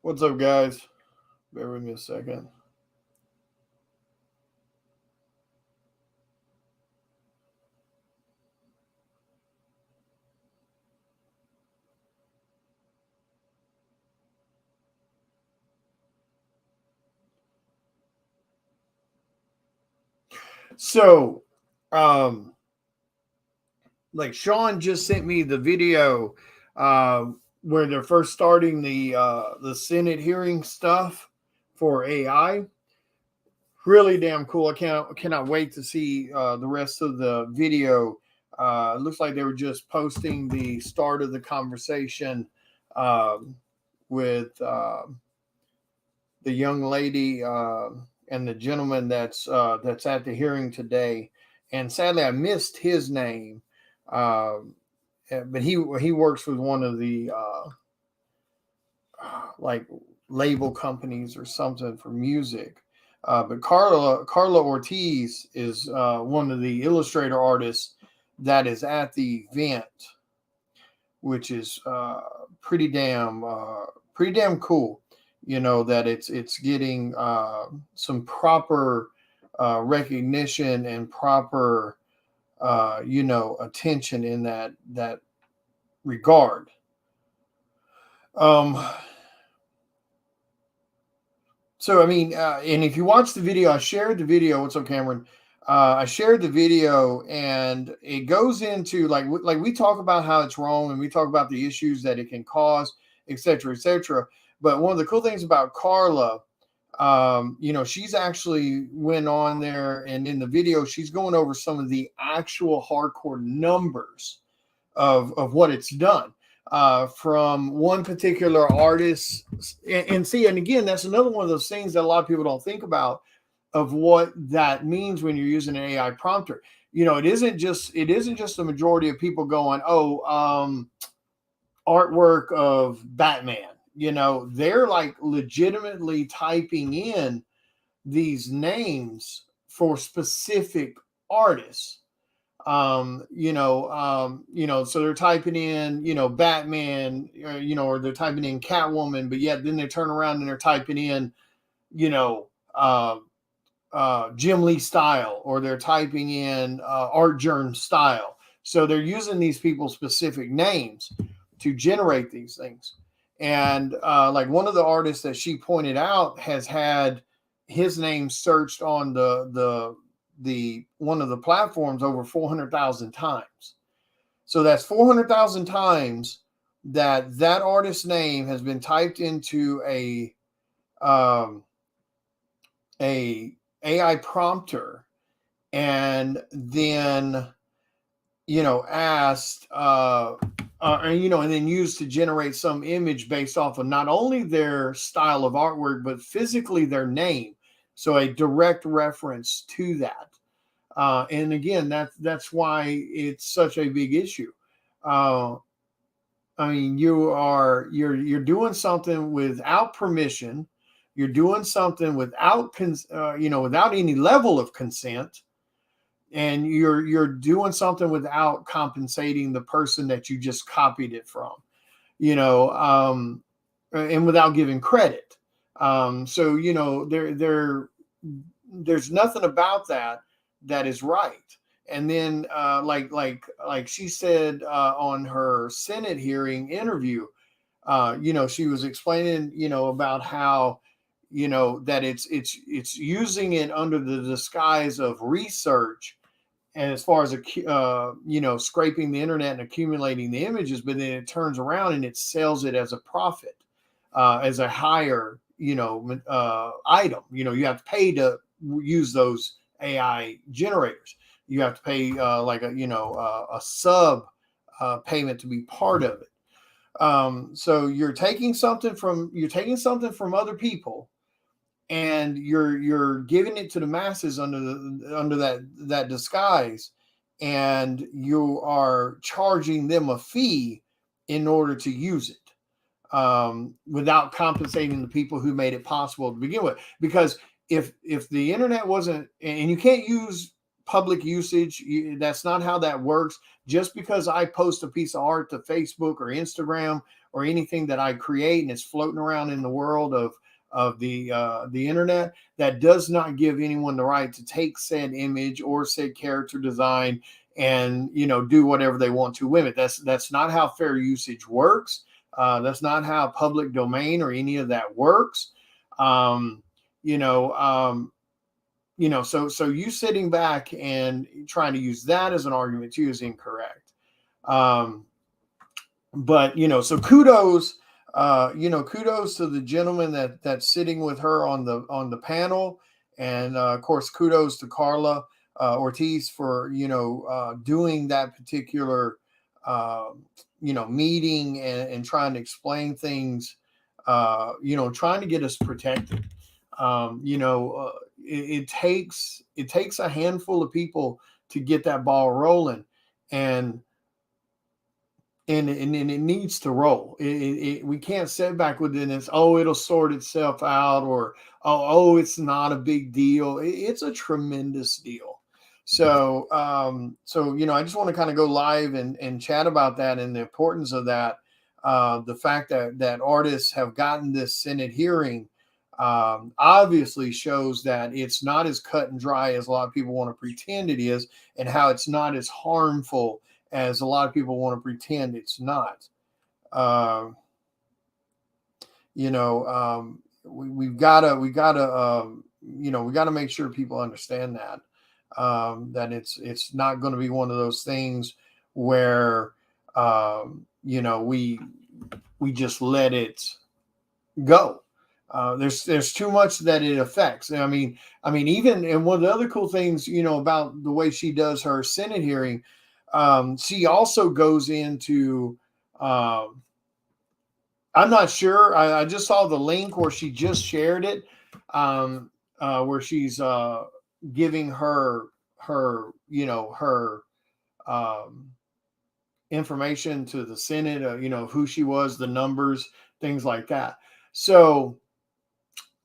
What's up, guys? Bear with me a second. So, um, like Sean just sent me the video where they're first starting the Senate hearing stuff for AI. Really damn cool. I cannot wait to see the rest of the video. It looks like they were just posting the start of the conversation um, with the young lady and the gentleman that's at the hearing today. And sadly, I missed his name, um, but he works with one of the like label companies or something for music. But Carla Ortiz is one of the illustrator artists that is at the event, which is pretty damn cool. You know that it's getting some proper recognition and proper attention in that regard. Um, So I mean, and if you watch the video, I shared the video. What's up, Cameron? I shared the video, and it goes into like we talk about how it's wrong, and we talk about the issues that it can cause, et cetera, et cetera. But one of the cool things about Carla, she's actually went on there, and in the video, she's going over some of the actual hardcore numbers of what it's done from one particular artist. And see, and again, that's another one of those things that a lot of people don't think about of what that means when you're using an AI prompter. It isn't just the majority of people going, artwork of Batman. They're like legitimately typing in these names for specific artists. So they're typing in, Batman, or they're typing in Catwoman, but yet then they turn around and they're typing in, you know, uh, Jim Lee style, or they're typing in Art Journ style. So they're using these people's specific names to generate these things. And like one of the artists that she pointed out has had his name searched on the one of the platforms over 400,000 times. So that's 400,000 times that artist's name has been typed into um, a AI prompter, and then asked and then used to generate some image based off of not only their style of artwork but physically their name, so a direct reference to that. And again, that's why it's such a big issue. uh, I mean, you're doing something without permission. You're doing something without any level of consent, and you're doing something without compensating the person that you just copied it from. And without giving credit. So there's nothing about that is right. And then like she said on her Senate hearing interview, she was explaining about how that it's using it under the disguise of research, and as far as scraping the internet and accumulating the images, but then it turns around and it sells it as a profit, as a higher item. You have to pay to use those AI generators. You have to pay like a sub payment to be part of it. So you're taking something from other people, and you're giving it to the masses under that disguise, and you are charging them a fee in order to use it, without compensating the people who made it possible to begin with. Because if the internet wasn't, and you can't use public usage. That's not how that works. Just because I post a piece of art to Facebook or Instagram or anything that I create and it's floating around in the world of the internet, that does not give anyone the right to take said image or said character design and do whatever they want to with it. That's not how fair usage works. That's not how public domain or any of that works. So you sitting back and trying to use that as an argument too is incorrect. But so kudos, kudos to the gentleman that's sitting with her on the panel, and of course kudos to Carla Ortiz for doing that particular meeting and trying to explain things, trying to get us protected. It takes a handful of people to get that ball rolling, and it needs to roll. We can't sit back within this. Oh, it'll sort itself out, or oh, it's not a big deal. It's a tremendous deal. So, I just want to kind of go live and chat about that and the importance of that. The fact that artists have gotten this Senate hearing obviously shows that it's not as cut and dry as a lot of people want to pretend it is, and how it's not as harmful as a lot of people want to pretend it's not. We've got to make sure people understand that. That it's not going to be one of those things where we just let it go. There's too much that it affects. I mean, even, and one of the other cool things, about the way she does her Senate hearing, she also goes into, I'm not sure. I just saw the link where she just shared it, where she's giving her information to the Senate, who she was, the numbers, things like that. So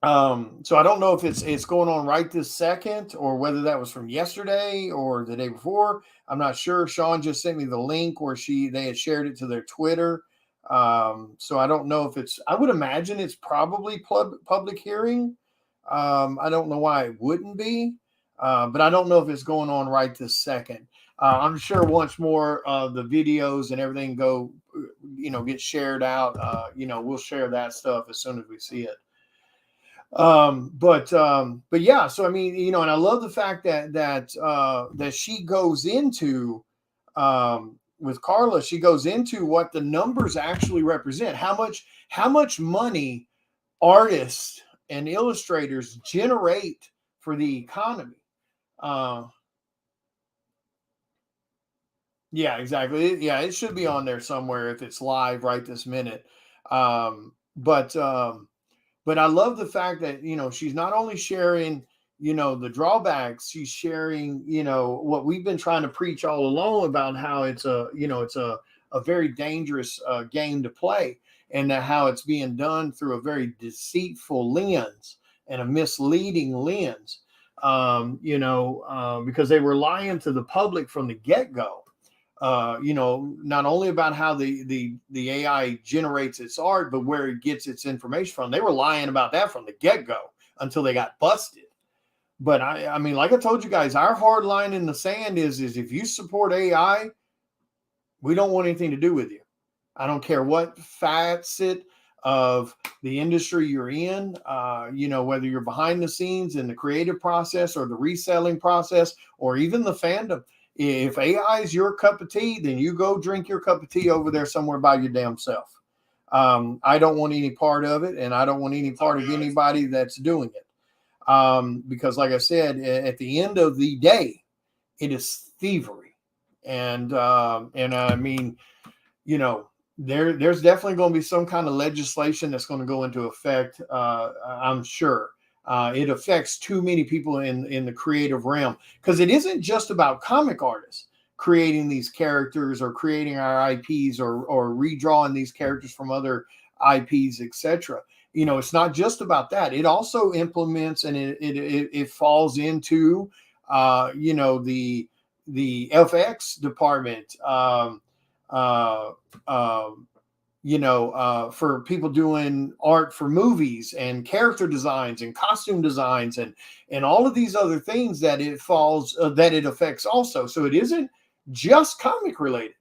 I don't know if it's going on right this second, or whether that was from yesterday or the day before. I'm not sure. Sean just sent me the link where they had shared it to their Twitter. So I don't know if I would imagine it's probably public hearing. I don't know why it wouldn't be, but I don't know if it's going on right this second. I'm sure once more the videos and everything get shared out, we'll share that stuff as soon as we see it. But yeah, so I mean, and I love the fact that she goes into, with Carla, she goes into what the numbers actually represent, how much money artists and illustrators generate for the economy. Yeah, exactly. Yeah, it should be on there somewhere if it's live right this minute. But I love the fact that, she's not only sharing, the drawbacks, she's sharing, what we've been trying to preach all along about how it's a very dangerous game to play, and how it's being done through a very deceitful lens and a misleading lens, because they were lying to the public from the get-go. Not only about how the AI generates its art, but where it gets its information from. They were lying about that from the get-go until they got busted. But I mean, like I told you guys, our hard line in the sand is if you support AI, we don't want anything to do with you. I don't care what facet of the industry you're in, whether you're behind the scenes in the creative process or the reselling process or even the fandom. If AI is your cup of tea, then you go drink your cup of tea over there somewhere by your damn self. I don't want any part of it, and I don't want any part of anybody that's doing it. Because like I said, at the end of the day, it is thievery. And I mean, there's definitely going to be some kind of legislation that's going to go into effect. I'm sure. It affects too many people in the creative realm, because it isn't just about comic artists creating these characters or creating our IPs or redrawing these characters from other IPs, etc. It's not just about that. It also implements, and it falls into you know, the FX department, uh, you know, for people doing art for movies and character designs and costume designs and all of these other things that it falls that it affects also. So it isn't just comic related.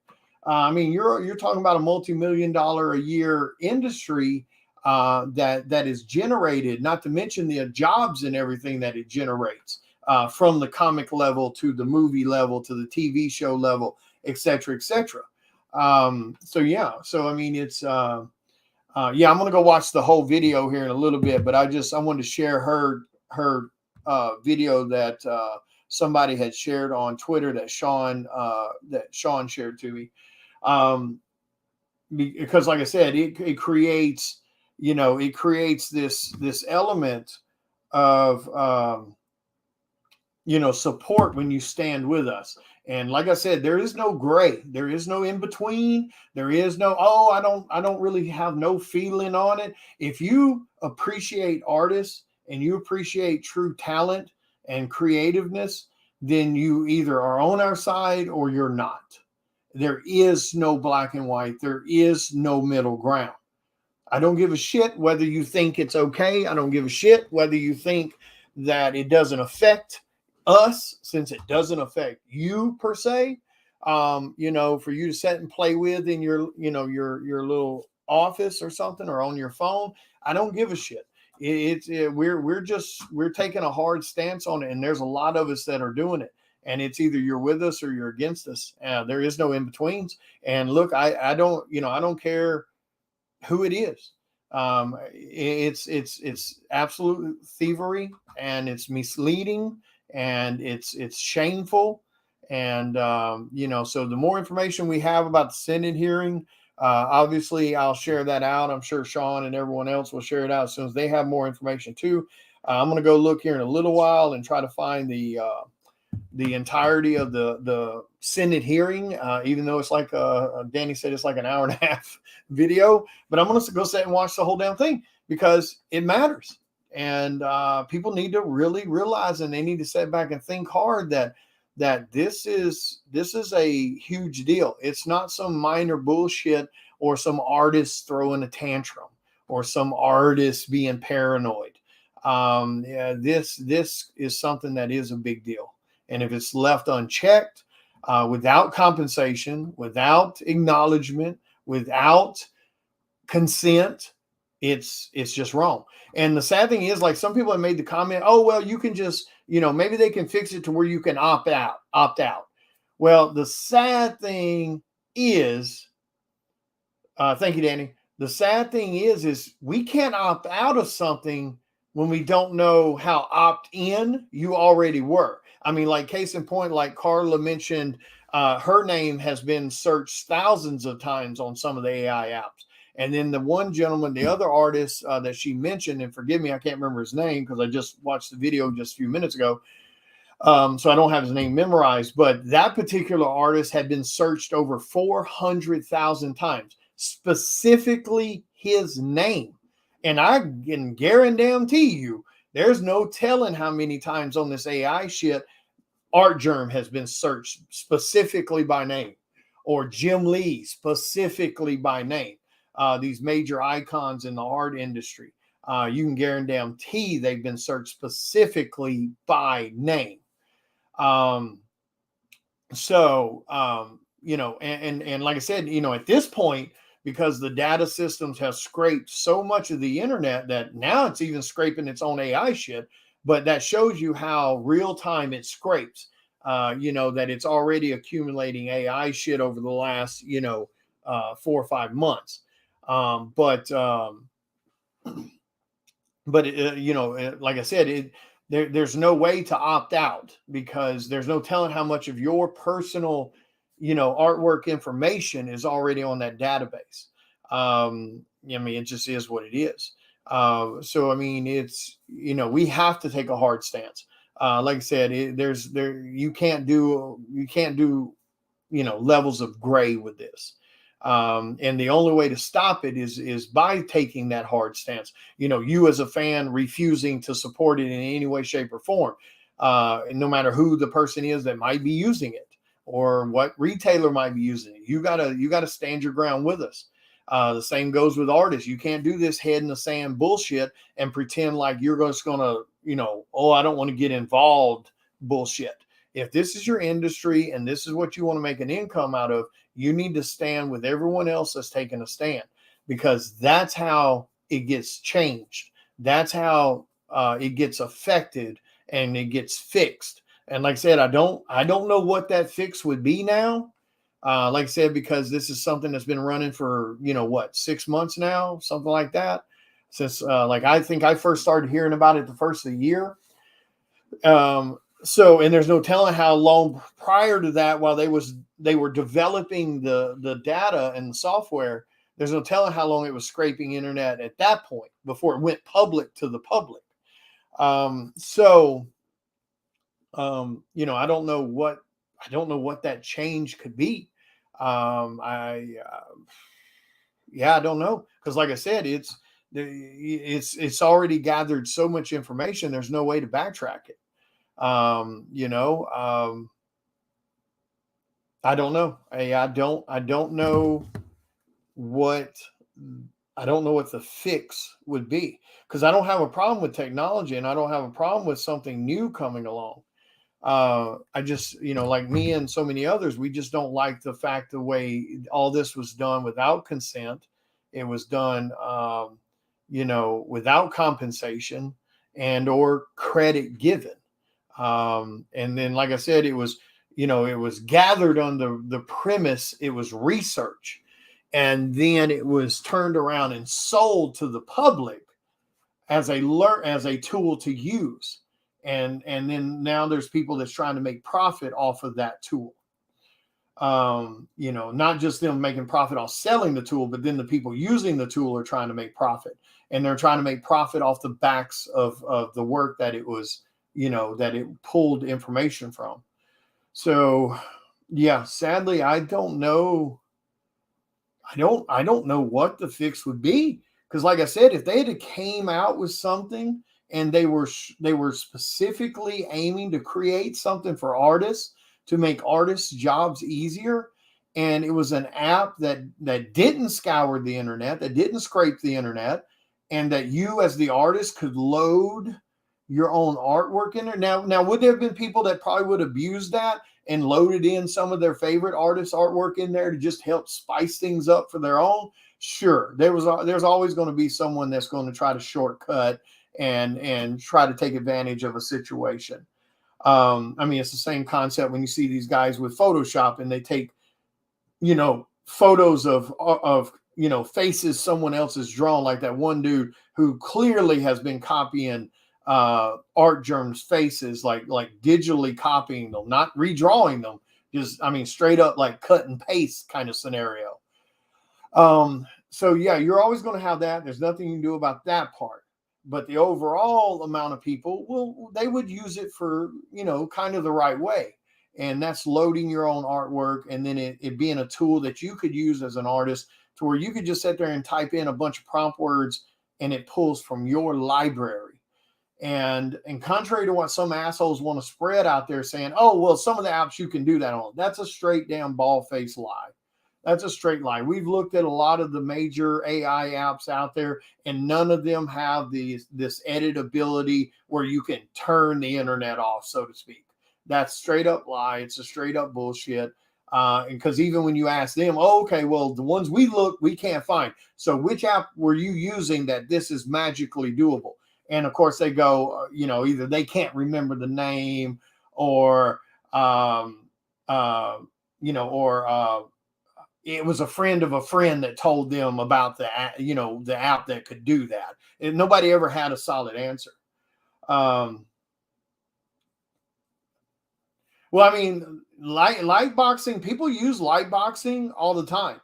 I mean, you're talking about a multi-million-dollar a year industry that is generated, not to mention the jobs and everything that it generates from the comic level to the movie level to the TV show level, et cetera, et cetera. So yeah, so I mean, it's yeah, I'm gonna go watch the whole video here in a little bit, but I wanted to share her video that somebody had shared on Twitter that Sean shared to me. Because like I said, it creates, you know, it creates this element of you know, support when you stand with us. And like I said, there is no gray, there is no in between, there is no, oh, I don't really have no feeling on it. If you appreciate artists and you appreciate true talent and creativeness, then you either are on our side or you're not. There is no black and white, there is no middle ground. I don't give a shit whether you think it's okay. I don't give a shit whether you think that it doesn't affect us, since it doesn't affect you per se. You know, for you to sit and play with in your, you know, your little office or something, or on your phone, I don't give a shit. We're taking a hard stance on it, and there's a lot of us that are doing it. And it's either you're with us or you're against us. There is no in betweens. And look, I don't, you know, I don't care who it is. It's absolute thievery, and it's misleading, and it's shameful. And you know, so the more information we have about the Senate hearing, obviously I'll share that out. I'm sure Sean and everyone else will share it out as soon as they have more information too. I'm going to go look here in a little while and try to find the entirety of the Senate hearing, even though it's like Danny said, it's like an hour and a half video. But I'm going to go sit and watch the whole damn thing because it matters, and people need to really realize, and they need to sit back and think hard that this is a huge deal. It's not some minor bullshit or some artist throwing a tantrum or some artist being paranoid. Yeah, this is something that is a big deal. And if it's left unchecked, without compensation, without acknowledgement, without consent, it's just wrong. And the sad thing is, like, some people have made the comment, oh, well, you can just, you know, maybe they can fix it to where you can opt out. Well, the sad thing is, thank you, Danny. The sad thing is we can't opt out of something when we don't know how opt in you already were. I mean, like, case in point, like Carla mentioned, her name has been searched thousands of times on some of the AI apps. And then the one gentleman, the other artist that she mentioned, and forgive me, I can't remember his name because I just watched the video just a few minutes ago. So I don't have his name memorized, but that particular artist had been searched over 400,000 times, specifically his name. And I can guarantee you, there's no telling how many times on this AI shit Artgerm has been searched specifically by name, or Jim Lee specifically by name. These major icons in the art industry, you can guarantee they've been searched specifically by name. You know, and like I said, you know, at this point, because the data systems have scraped so much of the internet that now it's even scraping its own AI shit. But that shows you how real time it scrapes. You know, that it's already accumulating AI shit over the last, you know, 4 or 5 months. But you know, like I said, there's no way to opt out because there's no telling how much of your personal, you know, artwork information is already on that database. I mean, it just is what it is. So I mean, it's, you know, we have to take a hard stance. Like I said, you can't do, you know, levels of gray with this. And the only way to stop it is by taking that hard stance. You know, you as a fan refusing to support it in any way, shape, or form. no matter who the person is that might be using it or what retailer might be using it. You gotta stand your ground with us. The same goes with artists. You can't do this head in the sand bullshit and pretend like you're just gonna, oh, I don't want to get involved bullshit. If this is your industry and this is what you want to make an income out of, you need to stand with everyone else that's taking a stand, because that's how it gets changed. That's how it gets affected and it gets fixed. And like I said, I don't know what that fix would be now. Like I said, because this is something that's been running for, 6 months now, something like that. Since I think I first started hearing about it the first of the year. And there's no telling how long prior to that, while they were developing the data and the software, there's no telling how long it was scraping internet at that point before it went public to the public. I don't know what that change could be. I don't know, because like I said, it's already gathered so much information. There's no way to backtrack it. I don't know. I don't know what the fix would be, because I don't have a problem with technology and I don't have a problem with something new coming along. I just, like me and so many others, we just don't like the fact the way all this was done without consent. It was done, without compensation and or credit given. And then, like I said, it was gathered on the premise, it was research, and then it was turned around and sold to the public as a tool to use. And then now there's people that's trying to make profit off of that tool. Not just them making profit off selling the tool, but then the people using the tool are trying to make profit, and they're trying to make profit off the backs of the work that it was, that it pulled information from. So yeah, sadly, I don't know. I don't know what the fix would be, because like I said, if they had came out with something and they were specifically aiming to create something for artists to make artists' jobs easier, and it was an app that didn't scour the internet, that didn't scrape the internet, and that you as the artist could load your own artwork in there. Now would there have been people that probably would abuse that and loaded in some of their favorite artists' artwork in there to just help spice things up for their own? Sure, there's always going to be someone that's going to try to shortcut and try to take advantage of a situation. It's the same concept when you see these guys with Photoshop and they take, photos of faces someone else has drawn, like that one dude who clearly has been copying Artgerm's faces, like digitally copying them, not redrawing them, just straight up like cut and paste kind of scenario. So yeah, you're always going to have that. There's nothing you can do about that part. But the overall amount of people they would use it for, kind of the right way. And that's loading your own artwork, and then it being a tool that you could use as an artist, to where you could just sit there and type in a bunch of prompt words and it pulls from your library. And contrary to what some assholes want to spread out there saying, oh, well, some of the apps you can do that on, that's a straight down bald-faced lie. That's a straight lie. We've looked at a lot of the major AI apps out there, and none of them have this editability where you can turn the internet off, so to speak. That's straight up lie. It's a straight up bullshit. Because even when you ask them, oh, okay, well, the ones we can't find. So which app were you using that this is magically doable? And of course they go, either they can't remember the name, or, it was a friend of a friend that told them about the app that could do that. And nobody ever had a solid answer. Light boxing, people use light boxing all the time.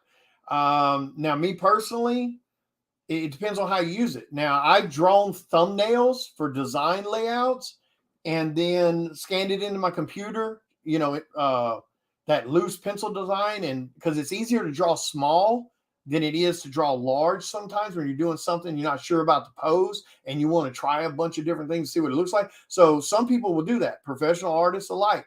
Now, me personally, it depends on how you use it. Now, I've drawn thumbnails for design layouts and then scanned it into my computer, that loose pencil design, and because it's easier to draw small than it is to draw large sometimes when you're doing something you're not sure about the pose and you want to try a bunch of different things to see what it looks like. So some people will do that, professional artists alike.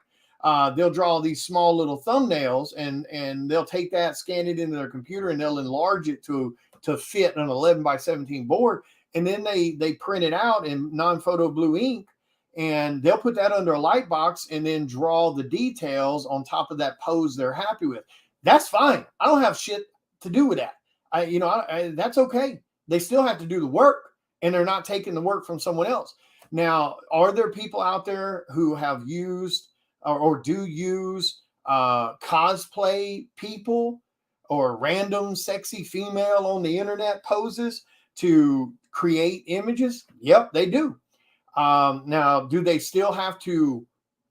They'll draw these small little thumbnails and they'll take that, scan it into their computer, and they'll enlarge it to fit an 11 by 17 board. And then they print it out in non-photo blue ink, and they'll put that under a light box and then draw the details on top of that pose they're happy with. That's fine. I don't have shit to do with that. That's okay. They still have to do the work, and they're not taking the work from someone else. Now, are there people out there who have used or do use cosplay people or random sexy female on the internet poses to create images? Yep, they do. Now, do they still have to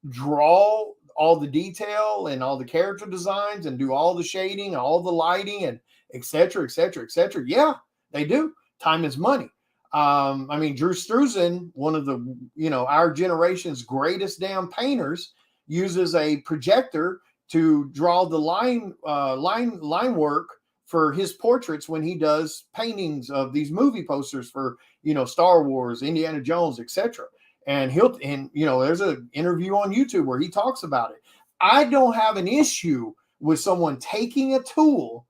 draw all the detail and all the character designs and do all the shading, all the lighting, and et cetera, et cetera, et cetera? Yeah, they do. Time is money. I mean, Drew Struzan, one of the, our generation's greatest damn painters, uses a projector to draw the line work for his portraits when he does paintings of these movie posters for, Star Wars, Indiana Jones, etc. And there's an interview on YouTube where he talks about it. I don't have an issue with someone taking a tool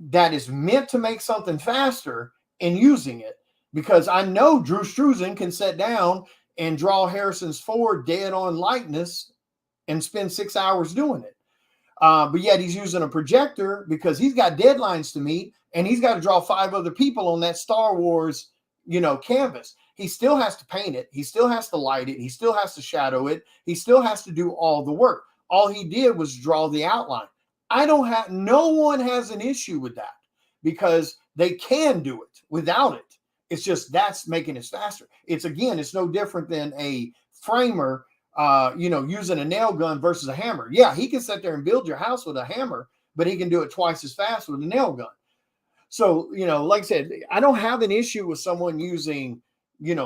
that is meant to make something faster and using it, because I know Drew Struzan can sit down and draw Harrison's Ford dead on likeness and spend 6 hours doing it. But yet he's using a projector because he's got deadlines to meet, and he's got to draw 5 other people on that Star Wars, canvas. He still has to paint it. He still has to light it. He still has to shadow it. He still has to do all the work. All he did was draw the outline. No one has an issue with that because they can do it without it. It's just that's making it faster. It's no different than a framer, using a nail gun versus a hammer. Yeah, he can sit there and build your house with a hammer, but he can do it twice as fast with a nail gun. So, like I said, I don't have an issue with someone using,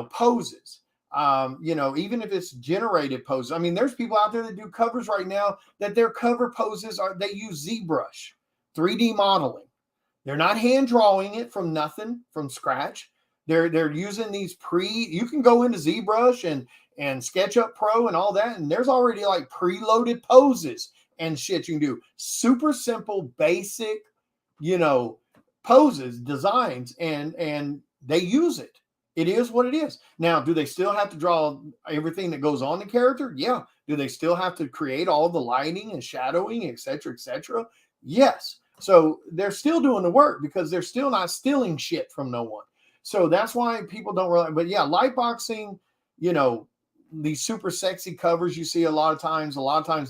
poses. Even if it's generated poses. I mean, there's people out there that do covers right now that their cover poses they use ZBrush, 3D modeling. They're not hand drawing it from nothing, from scratch. They're using these you can go into ZBrush and SketchUp Pro and all that, and there's already like preloaded poses and shit you can do. Super simple, basic, poses, designs, and they use it. It is what it is. Now, do they still have to draw everything that goes on the character? Yeah. Do they still have to create all the lighting and shadowing, et cetera, et cetera? Yes. So they're still doing the work because they're still not stealing shit from no one. So that's why people don't realize. But yeah, lightboxing, these super sexy covers you see a lot of times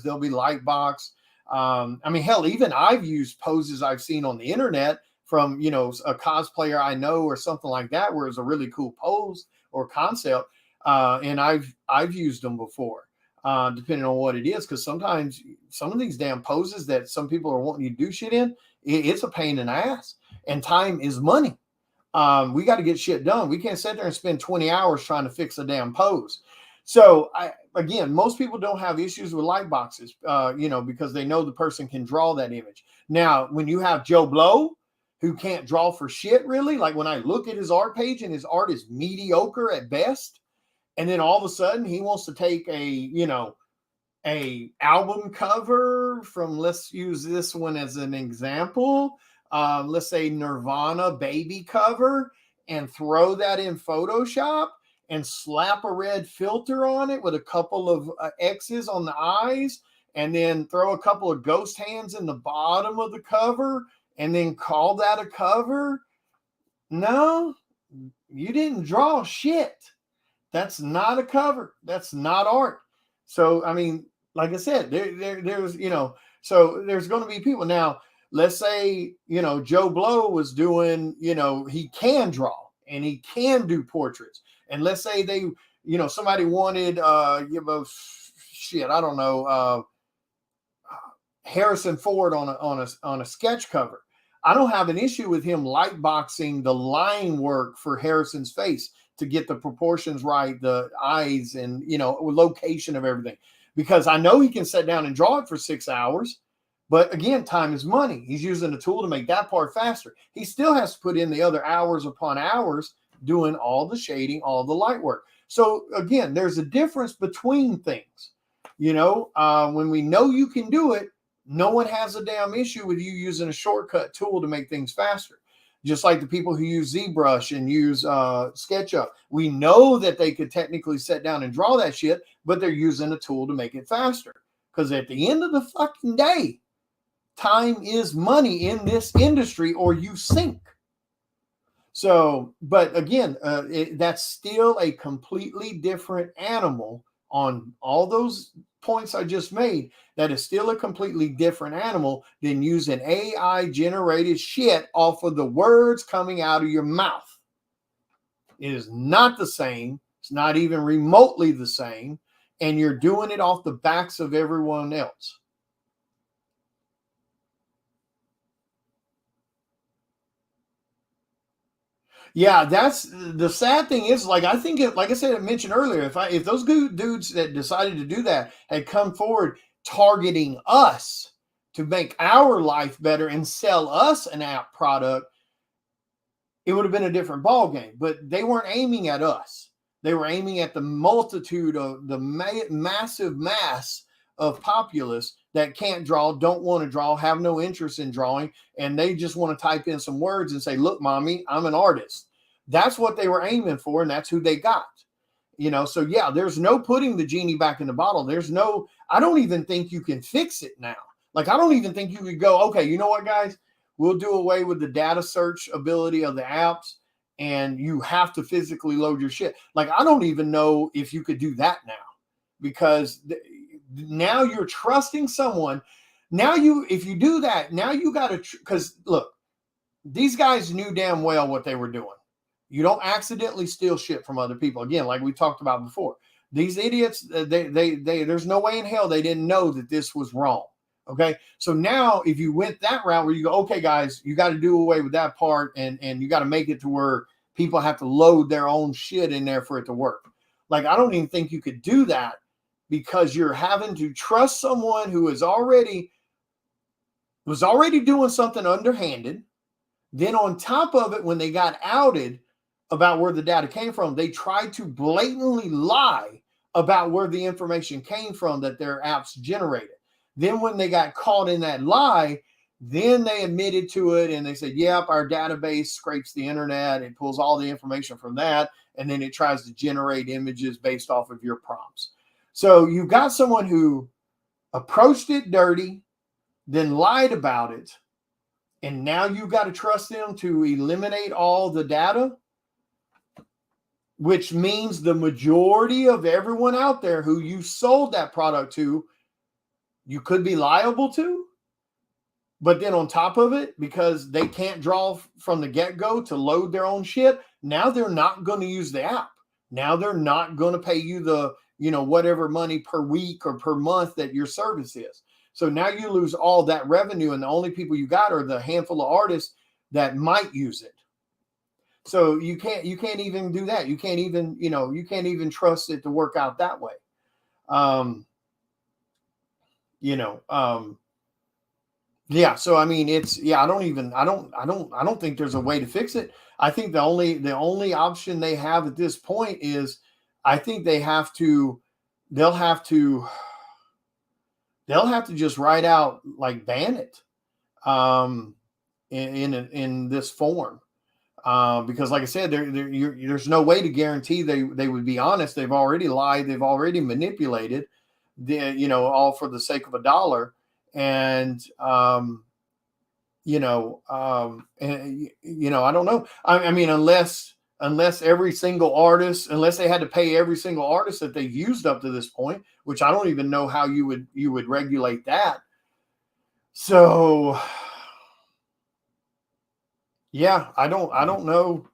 they'll be lightbox. Hell, even I've used poses I've seen on the internet from, a cosplayer I know or something like that, where it's a really cool pose or concept. And I've used them before, depending on what it is. Because sometimes some of these damn poses that some people are wanting you to do shit in, it's a pain in the ass, and time is money. We got to get shit done. We can't sit there and spend 20 hours trying to fix a damn pose. So most people don't have issues with light boxes, because they know the person can draw that image. Now, when you have Joe Blow, who can't draw for shit, really, like when I look at his art page and his art is mediocre at best, and then all of a sudden he wants to take a album cover from, let's use this one as an example, let's say Nirvana baby cover, and throw that in Photoshop and slap a red filter on it with a couple of X's on the eyes, and then throw a couple of ghost hands in the bottom of the cover, and then call that a cover. No, you didn't draw shit. That's not a cover. That's not art. So, like I said, there's, so there's going to be people. Now, let's say, Joe Blow was doing, he can draw and he can do portraits. And let's say they, somebody wanted, Harrison Ford on a sketch cover. I don't have an issue with him lightboxing the line work for Harrison's face to get the proportions right, the eyes, and location of everything, because I know he can sit down and draw it for 6 hours. But again, time is money. He's using a tool to make that part faster. He still has to put in the other hours upon hours doing all the shading, all the light work. So again, there's a difference between things. When we know you can do it, no one has a damn issue with you using a shortcut tool to make things faster. Just like the people who use ZBrush and use SketchUp. We know that they could technically sit down and draw that shit, but they're using a tool to make it faster. Because at the end of the fucking day, time is money in this industry, or you sink. So, but again, that's still a completely different animal on all those points I just made. That is still a completely different animal than using AI generated shit off of the words coming out of your mouth. It is not the same. It's not even remotely the same. And you're doing it off the backs of everyone else. Yeah, that's the sad thing is, like, I think like I said, I mentioned earlier, if those dudes that decided to do that had come forward targeting us to make our life better and sell us an app product, it would have been a different ball game. But they weren't aiming at us. They were aiming at the multitude of the massive mass of populace that can't draw, don't want to draw, have no interest in drawing, and they just want to type in some words and say, look, mommy, I'm an artist. That's what they were aiming for, and that's who they got. So yeah, there's no putting the genie back in the bottle. I don't even think you can fix it now. Like, I don't even think you could go, okay, you know what, guys? We'll do away with the data search ability of the apps, and you have to physically load your shit. Like, I don't even know if you could do that now, because now you're trusting someone. If you do that, now you got to, because look, these guys knew damn well what they were doing. You don't accidentally steal shit from other people. Again, like we talked about before, these idiots, there's no way in hell they didn't know that this was wrong. Okay. So now if you went that route where you go, okay, guys, you got to do away with that part, and you got to make it to where people have to load their own shit in there for it to work. Like, I don't even think you could do that, because you're having to trust someone who was already doing something underhanded. Then on top of it, when they got outed about where the data came from, they tried to blatantly lie about where the information came from that their apps generated. Then when they got caught in that lie, then they admitted to it, and they said, yep, our database scrapes the internet. It pulls all the information from that, and then it tries to generate images based off of your prompts. So you've got someone who approached it dirty, then lied about it, and now you got to trust them to eliminate all the data, which means the majority of everyone out there who you sold that product to, you could be liable to. But then on top of it, because they can't draw from the get-go to load their own shit, now they're not going to use the app. Now they're not going to pay you the, whatever money per week or per month that your service is. So now you lose all that revenue, and the only people you got are the handful of artists that might use it. So you can't even do that. You can't even trust it to work out that way. Yeah. So I mean, I don't think there's a way to fix it. I think the only option they have at this point is, I think they'll have to just write out, like, ban it in this form. Because like I said, there's no way to guarantee they would be honest. They've already lied. They've already manipulated, all for the sake of a dollar. And, I don't know. I mean, unless every single artist, unless they had to pay every single artist that they've used up to this point, which I don't even know how you would regulate that. So yeah, I don't know.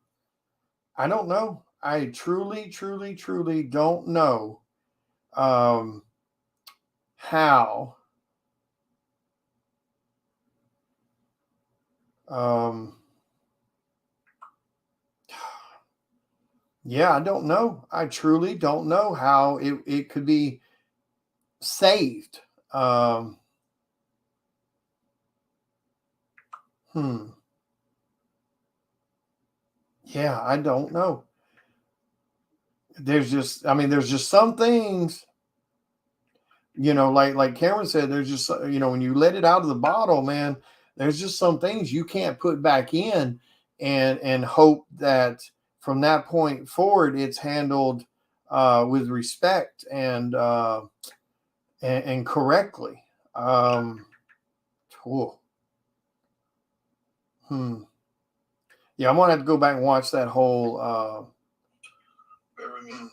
I don't know. I truly, truly, truly don't know how yeah, I don't know. I truly don't know how it could be saved. Yeah, I don't know. There's just, I mean, there's just some things, like Cameron said, there's just, when you let it out of the bottle, man, there's just some things you can't put back in and hope that from that point forward it's handled with respect and correctly. Cool. Yeah, I'm gonna have to go back and watch that whole yeah,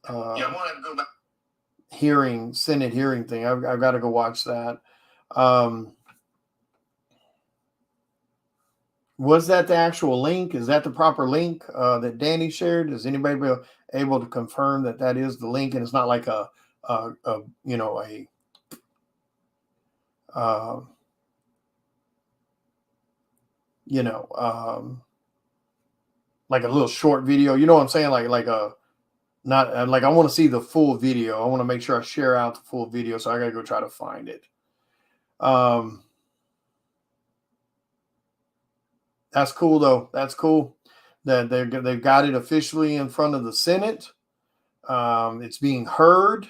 I'm gonna have to go back Senate hearing thing. I've got to go watch that. Was that the actual link? Is that the proper link that Danny shared? Is anybody able to confirm that that is the link and it's not like a like a little short video? You know what I'm saying? Like a not like I want to see the full video. I want to make sure I share out the full video, so I gotta go try to find it. That's cool though. That's cool that they've got it officially in front of the Senate. It's being heard,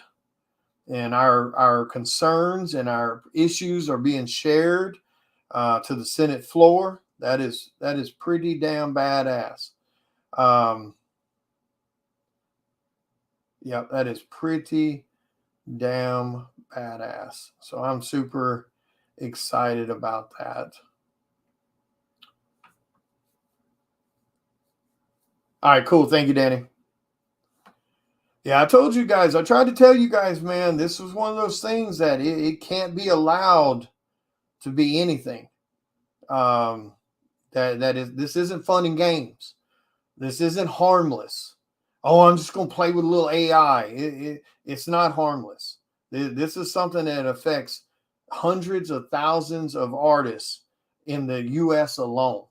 and our concerns and our issues are being shared to the Senate floor. That is pretty damn badass. Yeah, that is pretty damn badass. So I'm super excited about that. All right, cool. Thank you, Danny. Yeah, I told you guys, I tried to tell you guys, man, this was one of those things that it can't be allowed to be anything. This isn't fun and games. This isn't harmless. Oh, I'm just going to play with a little AI. It's not harmless. This is something that affects hundreds of thousands of artists in the U.S. alone.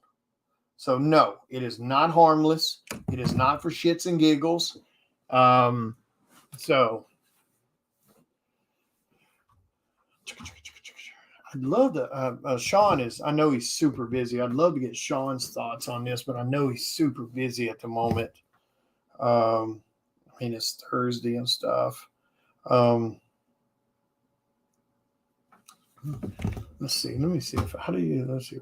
So no, it is not harmless. It is not for shits and giggles. So I'd love to. Sean is. I know he's super busy. I'd love to get Sean's thoughts on this, but I know he's super busy at the moment. I mean, it's Thursday and stuff. Let's see. Let me see if how do you. Let's see.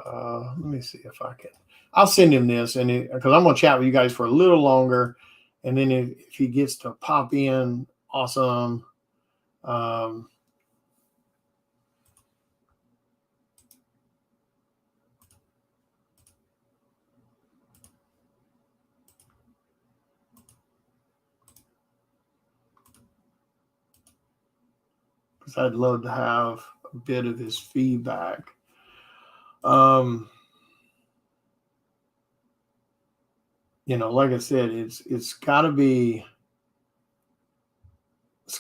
Let me see if I can. I'll send him this, and because I'm gonna chat with you guys for a little longer, and then if he gets to pop in, awesome. Because I'd love to have a bit of his feedback. Like I said, it's got to be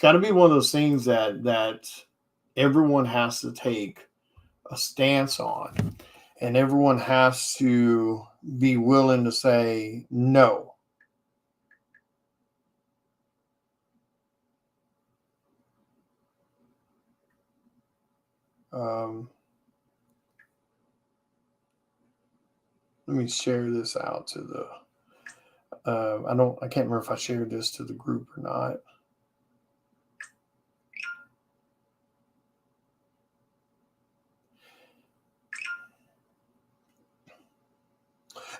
one of those things that everyone has to take a stance on, and everyone has to be willing to say no. Let me share this out to the. I can't remember if I shared this to the group or not.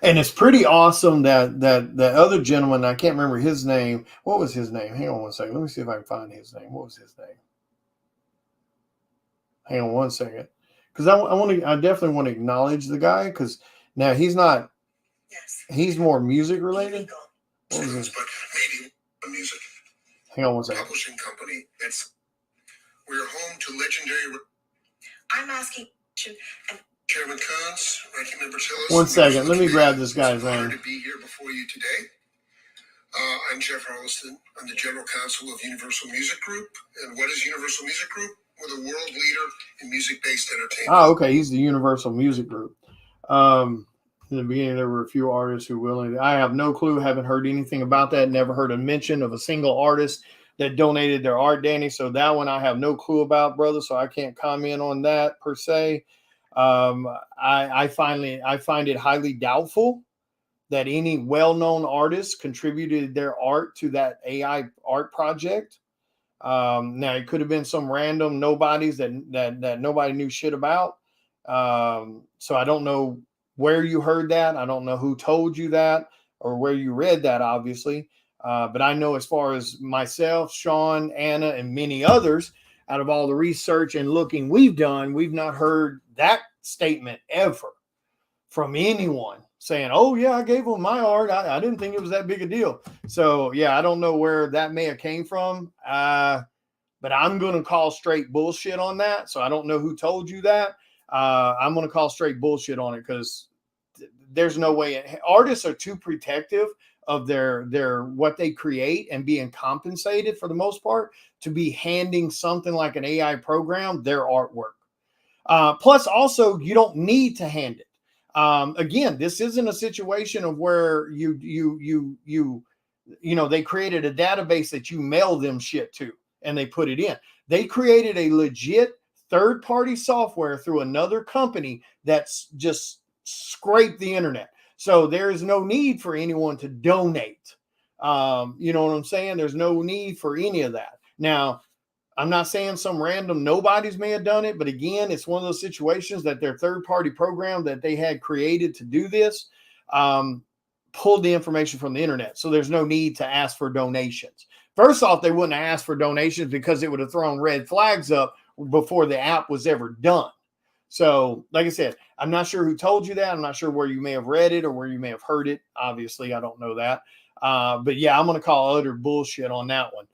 And it's pretty awesome that other gentleman, I can't remember his name. What was his name? Hang on one second. Let me see if I can find his name. What was his name? Hang on one second. Because I definitely want to acknowledge the guy, because now he's not, he's more music related. What was this? But maybe music. Hang on one second. Publishing company. We're home to legendary. I'm asking. Chairman Coons, Ranking Member Tillis. One second. Let me grab this guy's name. To be here before you today. I'm Jeff Harleston. I'm the General Counsel of Universal Music Group. And what is Universal Music Group? We're the world leader in music-based entertainment. Oh, okay. He's the Universal Music Group. In the beginning, there were a few artists who willingly. I have no clue. Haven't heard anything about that. Never heard a mention of a single artist that donated their art, Danny. So that one I have no clue about, brother. So I can't comment on that per se. I find it highly doubtful that any well-known artists contributed their art to that AI art project. Now it could have been some random nobodies that nobody knew shit about. So I don't know where you heard that. I don't know who told you that or where you read that, obviously. But I know as far as myself, Sean, Anna, and many others, out of all the research and looking we've done, we've not heard that statement ever from anyone saying, "Oh yeah, I gave them my art. I didn't think it was that big a deal." So yeah, I don't know where that may have came from, but I'm going to call straight bullshit on that. So I don't know who told you that. I'm going to call straight bullshit on it because there's no way. Artists are too protective of their what they create and being compensated for the most part to be handing something like an AI program their artwork. Plus, also, you don't need to hand it. Again, this isn't a situation of where they created a database that you mail them shit to and they put it in. They created a legit third-party software through another company that's just scraped the internet. So there is no need for anyone to donate. You know what I'm saying? There's no need for any of that. Now, I'm not saying some random nobodies may have done it, but again, it's one of those situations that their third-party program that they had created to do this pulled the information from the internet. So there's no need to ask for donations. First off, they wouldn't have asked for donations because it would have thrown red flags up before the app was ever done. So, like I said, I'm not sure who told you that. I'm not sure where you may have read it or where you may have heard it. Obviously, I don't know that. But yeah, I'm going to call utter bullshit on that one.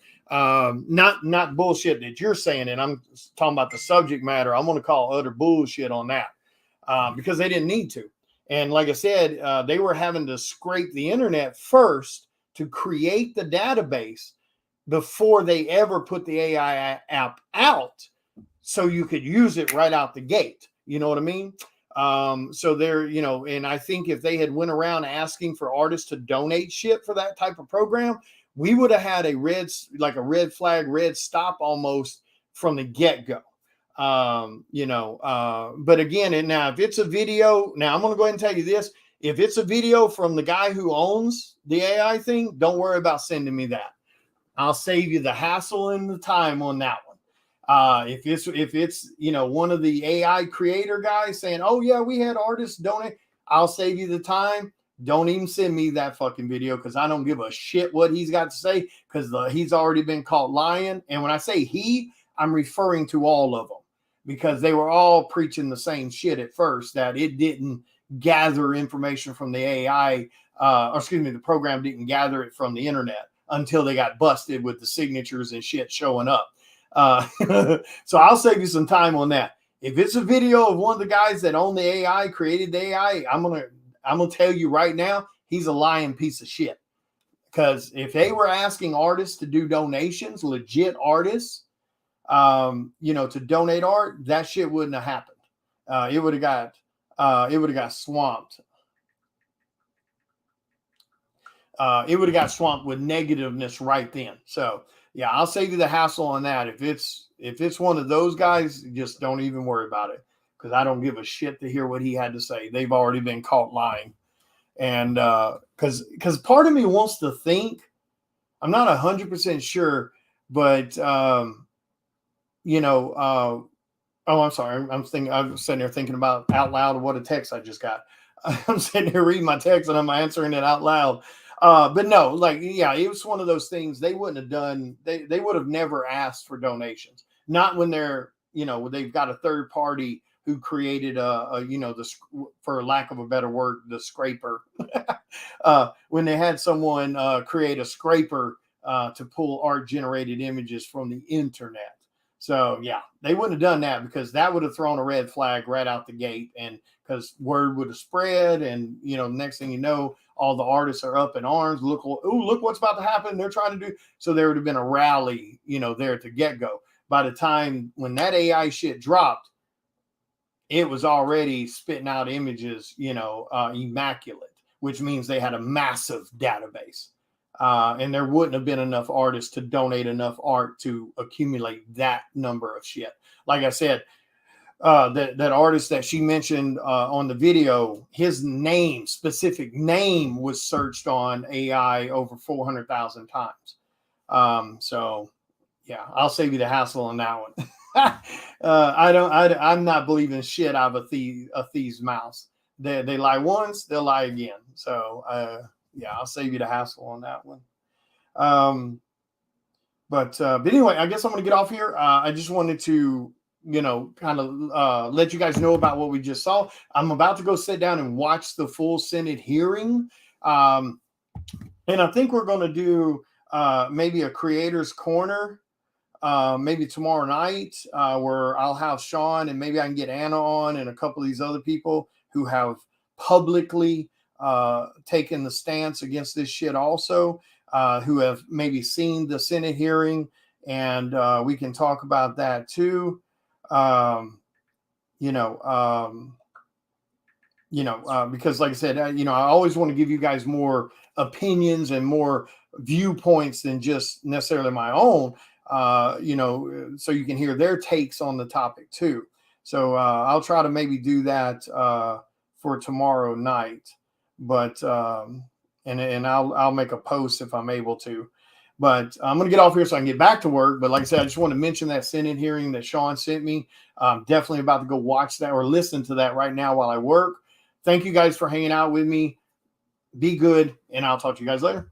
Not bullshit that you're saying, and I'm talking about the subject matter. I'm going to call utter bullshit on that because they didn't need to. And like I said, they were having to scrape the internet first to create the database before they ever put the AI app out so you could use it right out the gate. You know what I mean? So they're, and I think if they had went around asking for artists to donate shit for that type of program, we would have had a red flag, red stop almost from the get-go. But again, and now if it's a video, now I'm going to go ahead and tell you this. If it's a video from the guy who owns the AI thing, don't worry about sending me that. I'll save you the hassle and the time on that one. If it's one of the AI creator guys saying, "Oh yeah, we had artists donate," I'll save you the time. Don't even send me that fucking video because I don't give a shit what he's got to say because he's already been caught lying. And when I say he, I'm referring to all of them because they were all preaching the same shit at first, that it didn't gather information from the AI, the program didn't gather it from the internet until they got busted with the signatures and shit showing up. So I'll save you some time on that. If it's a video of one of the guys that own the AI, created the AI, I'm gonna tell you right now, he's a lying piece of shit. Because if they were asking artists to do donations, legit artists, to donate art, that shit wouldn't have happened. It would have got swamped. It would have got swamped with negativeness right then. So yeah, I'll save you the hassle on that. If it's one of those guys, just don't even worry about it because I don't give a shit to hear what he had to say. They've already been caught lying. And because part of me wants to think, I'm not 100% sure, but I'm sorry. I'm sitting there thinking about out loud what a text I just got. I'm sitting here reading my text and I'm answering it out loud. But no, it was one of those things they wouldn't have done. They would have never asked for donations. Not when they're, they've got a third party who created for lack of a better word, the scraper. When they had someone create a scraper to pull art generated images from the internet. So yeah, they wouldn't have done that because that would have thrown a red flag right out the gate, and because word would have spread, and next thing you know, all the artists are up in arms. Look what's about to happen. They're trying to do. So there would have been a rally, there at the get go. By the time when that AI shit dropped, it was already spitting out images, immaculate, which means they had a massive database. And there wouldn't have been enough artists to donate enough art to accumulate that number of shit. Like I said, that artist that she mentioned on the video, his specific name was searched on AI over 400,000 times. So yeah, I'll save you the hassle on that one. I'm not believing shit out of a thief's mouth. They lie once, they'll lie again. So yeah, I'll save you the hassle on that one. But anyway, I guess I'm going to get off here. I just wanted to, kind of let you guys know about what we just saw. I'm about to go sit down and watch the full Senate hearing. And I think we're going to do maybe a creator's corner, maybe tomorrow night, where I'll have Sean and maybe I can get Anna on and a couple of these other people who have publicly taken the stance against this shit also, who have maybe seen the Senate hearing, and we can talk about that too. Because like I said, I always want to give you guys more opinions and more viewpoints than just necessarily my own, so you can hear their takes on the topic too. So I'll try to maybe do that for tomorrow night, but and I'll make a post if I'm able to. But I'm going to get off here so I can get back to work. But like I said, I just want to mention that Senate hearing that Sean sent me. I'm definitely about to go watch that or listen to that right now while I work. Thank you guys for hanging out with me. Be good, and I'll talk to you guys later.